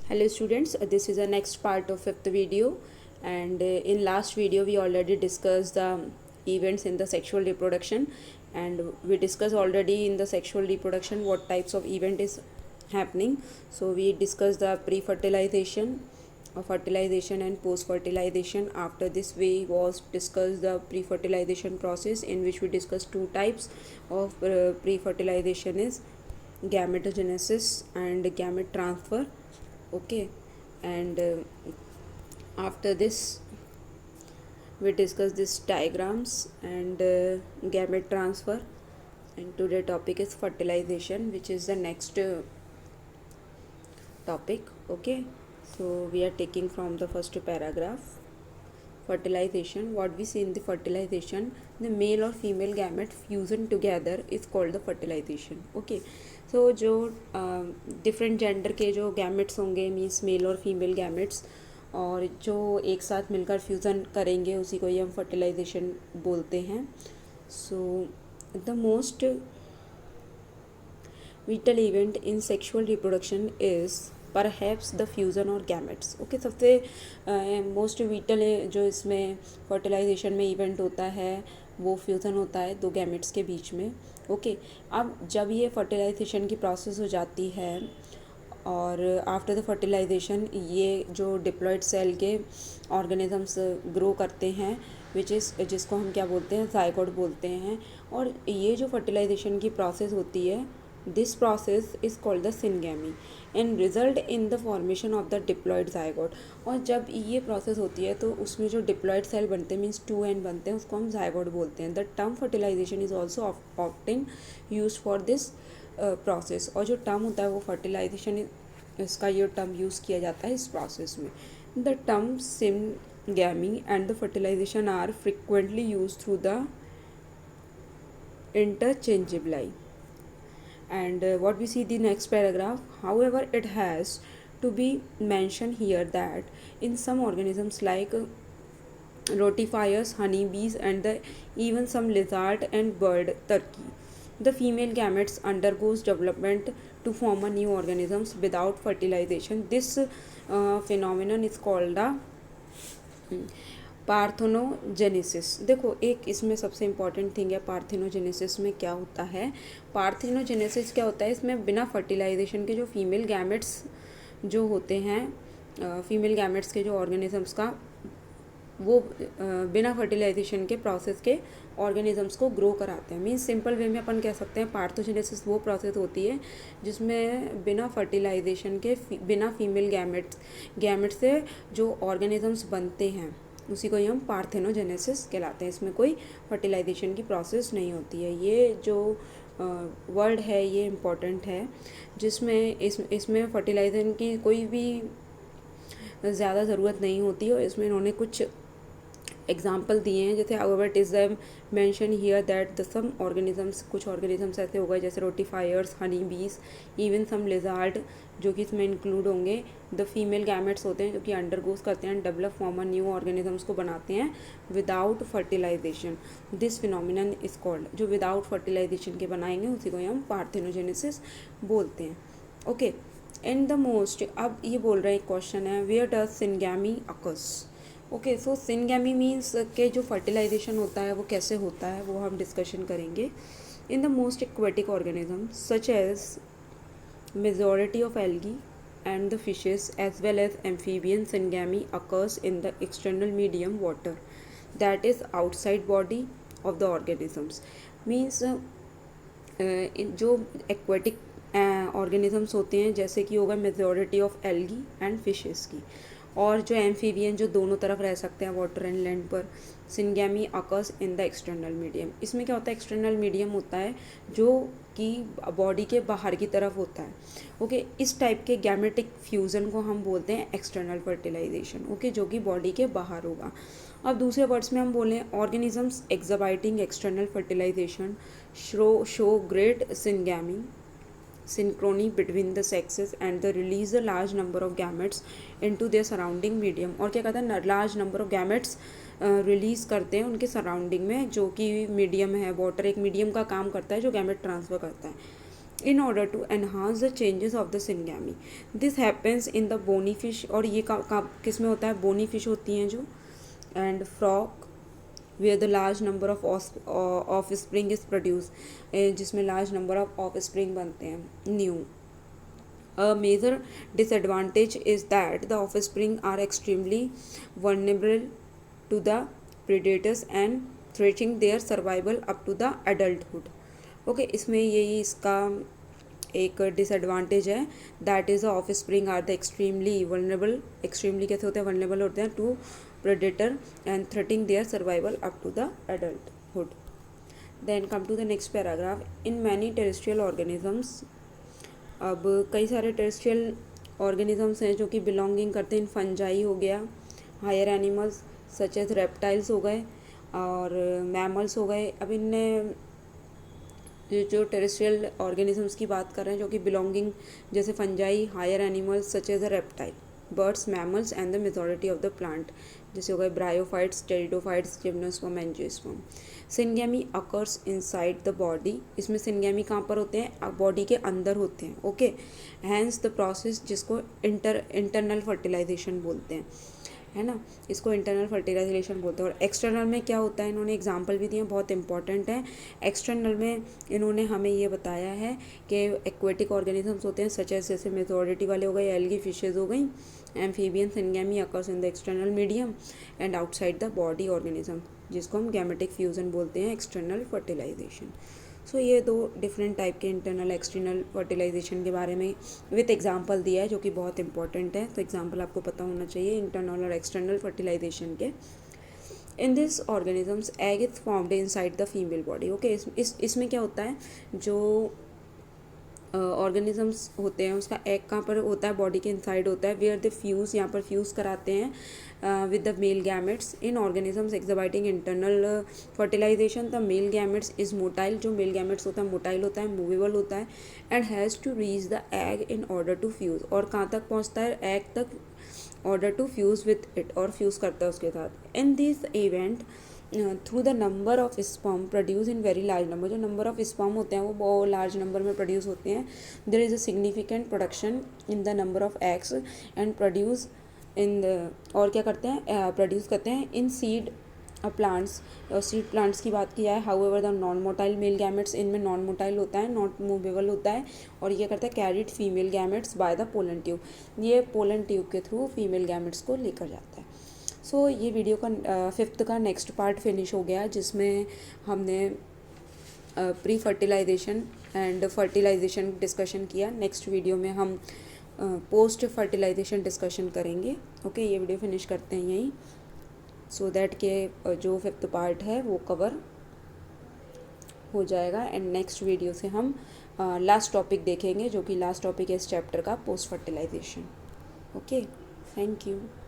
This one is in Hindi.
Hello students, this is the next part of fifth video, and in last video we already discussed the events in the sexual reproduction, and we discussed already in the sexual reproduction what types of event is happening. So we discussed the pre-fertilization, fertilization and post-fertilization. After this we was discussed the pre-fertilization process, in which we discussed two types of pre-fertilization is gametogenesis and gamete transfer. Okay, and after this we discuss this diagrams and gamete transfer, and today topic is fertilization, which is the next topic. Okay, so we are taking from the first paragraph. Fertilization, what we see in the fertilization, the male or female gamete fusion together is called the fertilization. Okay, so जो डिफरेंट जेंडर के जो गैमेट्स होंगे मीन्स मेल और फीमेल गैमेट्स, और जो एक साथ मिलकर फ्यूज़न करेंगे उसी को ही हम फर्टिलाइजेशन बोलते हैं. So the most vital event in sexual reproduction is perhaps the fusion और गैमेट्स. ओके, सबसे मोस्ट विटल जो इसमें फर्टिलाइजेशन में इवेंट होता है वो फ्यूज़न होता है दो गैमेट्स के बीच में. ओके, अब जब ये फर्टिलाइजेशन की प्रोसेस हो जाती है और आफ्टर द फर्टिलाइजेशन ये जो डिप्लॉयड सेल के ऑर्गेनिजम्स ग्रो करते हैं विच इज़ जिसको हम क्या बोलते हैं, जाइगोट बोलते हैं. और ये जो फर्टिलाइजेशन की प्रोसेस होती है, this process is called the syngamy and result in the formation of the diploid zygote. और जब ये प्रोसेस होती है तो उसमें जो डिप्लॉयड सेल बनते हैं मीन्स 2n बनते हैं, उसको हम जाइगोट बोलते हैं. The term fertilization is also often use for this process. और जो टर्म होता है वो फर्टिलाइजेशन, इसका ये टर्म यूज़ किया जाता है इस प्रोसेस में. The term syngamy and the fertilization are frequently used through the interchangeably. And what we see the next paragraph, however it has to be mentioned here that in some organisms like rotifiers, honeybees and even some lizard and bird turkey, the female gametes undergoes development to form a new organisms without fertilization. This phenomenon is called a parthenogenesis. देखो, एक इसमें सबसे इम्पॉर्टेंट थिंग है पार्थेनोजेनेसिस में क्या होता है. पार्थेनोजेनेसिस क्या होता है, इसमें बिना फर्टिलाइजेशन के जो फीमेल गैमेट्स जो होते हैं, फीमेल गैमेट्स के जो ऑर्गेनिजम्स का वो बिना फर्टिलाइजेशन के प्रोसेस के ऑर्गेनिजम्स को ग्रो कराते हैं. मीन्स सिंपल वे में अपन कह सकते हैं पार्थोजेनेसिस वो प्रोसेस होती है जिसमें बिना फर्टिलाइजेशन के बिना फीमेल गैमेट्स से जो ऑर्गेनिजम्स बनते हैं उसी को ही हम पार्थेनोजेनेसिस कहलाते हैं. इसमें कोई फर्टिलाइजेशन की प्रोसेस नहीं होती है. ये जो वर्ड है ये इम्पॉर्टेंट है, जिसमें इसमें फर्टिलाइजेशन की कोई भी ज़्यादा ज़रूरत नहीं होती. और इसमें इन्होंने कुछ एग्जाम्पल दिए हैं, जैसे however it is mention here that the some organisms, कुछ ऑर्गेनिजम्स ऐसे हो गए जैसे रोटिफायर्स, हनी बीज, इवन सम लिजार्ड जो कि इसमें इंक्लूड होंगे. द फीमेल गैमेट्स होते हैं जो कि अंडरगोज करते हैं, डेवलप फॉर्म न्यू ऑर्गेनिजम्स को बनाते हैं without fertilization. This phenomenon is called, जो विदाउट फर्टिलाइजेशन के बनाएंगे उसी को हम पार्थेनोजेनेसिस बोलते हैं. ओके, एंड द मोस्ट, अब ये बोल रहे हैं क्वेश्चन है, where does syngamy occurs. Okay, so syngamy means के जो फर्टिलाइजेशन होता है वो कैसे होता है वो हम डिस्कशन करेंगे. In the most aquatic organism such as majority of algae and the fishes as well as amphibian, syngamy occurs in the external medium water, that is outside body of the organisms. Means जो एक्वेटिक ऑर्गेनिजम्स होते हैं जैसे कि होगा majority of algae and fishes की, और जो एम्फीबियन जो दोनों तरफ रह सकते हैं वाटर एंड लैंड पर, syngamy occurs in the external medium. इसमें क्या होता है, एक्सटर्नल मीडियम होता है जो कि बॉडी के बाहर की तरफ होता है. ओके, इस टाइप के गैमेटिक फ्यूज़न को हम बोलते हैं एक्सटर्नल फर्टिलाइजेशन. ओके, जो कि बॉडी के बाहर होगा. अब दूसरे वर्ड्स में हम बोलें, organisms exhibiting external fertilisation show great syngamy synchrony between the sexes and the release a large number of gametes into their surrounding medium. और क्या कहता है, large number of gametes release करते हैं उनके सराउंडिंग में, जो कि मीडियम है वाटर, एक मीडियम का काम करता है जो गैमेट ट्रांसफ़र करता है. in order to enhance the changes of the syngamy. This happens in the bony fish, और ये किस में होता है, bony fish होती हैं जो, and frog where the large number of offspring is produced, जिसमें large number of offspring बनते हैं new. A major disadvantage is that the offspring are extremely vulnerable to the predators and threatening their survival up to the adulthood. Okay इसमें यही इसका एक डिसएडवांटेज है, that is the offspring are the extremely vulnerable, extremely कैसे होते हैं, वनरेबल होते हैं to predator and threatening their survival up to the adulthood. Then come to the next paragraph. In many terrestrial organisms, अब कई सारे टेरेस्ट्रियल ऑर्गेनिजम्स हैं जो कि बिलोंगिंग करते हैं, फंजाई हो गया, higher animals such as reptiles हो गए और मैमल्स हो गए. अब इनने जो टेरेस्ट्रियल ऑर्गेनिजम्स की बात कर रहे हैं जो कि बिलोंगिंग, जैसे fungi, higher animals such as a reptile, birds, mammals and the majority of the plant, जैसे हो गए bryophytes, pteridophytes, gymnosperm, angiosperm. Syngamy occurs inside the body. इसमें सिंगेमी कहाँ पर होते हैं, बॉडी के अंदर होते हैं. ओके, हैंस द प्रोसेस जिसको इंटरनल फर्टिलाइजेशन बोलते हैं, है ना, इसको इंटरनल फर्टिलाइजेशन बोलते हैं. और एक्सटर्नल में क्या होता है, इन्होंने एग्जांपल भी दिए, बहुत इंपॉर्टेंट है. एक्सटर्नल में इन्होंने हमें ये बताया है कि एक्वेटिक ऑर्गेनिजम्स होते हैं सच एज, जैसे मेजॉरिटी वाले हो गए, एल्गी फिशेज हो गई, amphibian, syngamy occurs in the external medium and outside the body organism, जिसको हम गैमेटिक फ्यूजन बोलते हैं, एक्सटर्नल फर्टिलाइजेशन. सो ये दो डिफरेंट टाइप के इंटरनल एक्सटर्नल फर्टिलाइजेशन के बारे में विथ एग्जांपल दिया है जो कि बहुत इंपॉर्टेंट है. तो एग्जांपल आपको पता होना चाहिए इंटरनल और एक्सटर्नल फर्टिलाइजेशन के. In this organisms egg is formed inside the female body. Okay, इसमें क्या होता है, जो ऑर्गेनिजम्स होते हैं उसका एग कहाँ पर होता है, बॉडी के इनसाइड होता है, वेयर द फ्यूज़, यहाँ पर फ्यूज़ कराते हैं with the male gametes. In organisms exhibiting internal fertilisation, the male gametes is motile. जो मेल गैमेट्स होता है मोटाइल होता है, मूवेबल होता है, and has to reach the egg in order to fuse. और कहाँ तक पहुँचता है, एग तक, order to fuse with it, और फ्यूज़ करता है उसके साथ. In this event through the number of sperm produce in very large number. जो नंबर ऑफ स्पर्म होते हैं वो बहुत लार्ज नंबर में प्रोड्यूस होते हैं. There is a significant production in the number of eggs and produce in the, और क्या करते हैं, प्रोड्यूस करते हैं इन सीड प्लांट्स. और सीड प्लांट्स की बात किया है. However the non motile male gametes, इनमें नॉन मोटाइल होता है, नॉट मूवेबल होता है, और ये करता है carried female gametes by the pollen tube. ये पोलन ट्यूब के थ्रू फीमेल गैमेट्स को लेकर जाता है. सो ये वीडियो का फिफ्थ का नेक्स्ट पार्ट फिनिश हो गया, जिसमें हमने pre fertilization and fertilization discussion किया. नेक्स्ट वीडियो में हम पोस्ट फर्टिलाइजेशन डिस्कशन करेंगे. ओके, ये वीडियो फिनिश करते हैं यहीं, सो दैट के जो फिफ्थ पार्ट है वो कवर हो जाएगा. एंड नेक्स्ट वीडियो से हम लास्ट टॉपिक देखेंगे, जो कि लास्ट टॉपिक है इस चैप्टर का, post fertilization. Okay, thank you.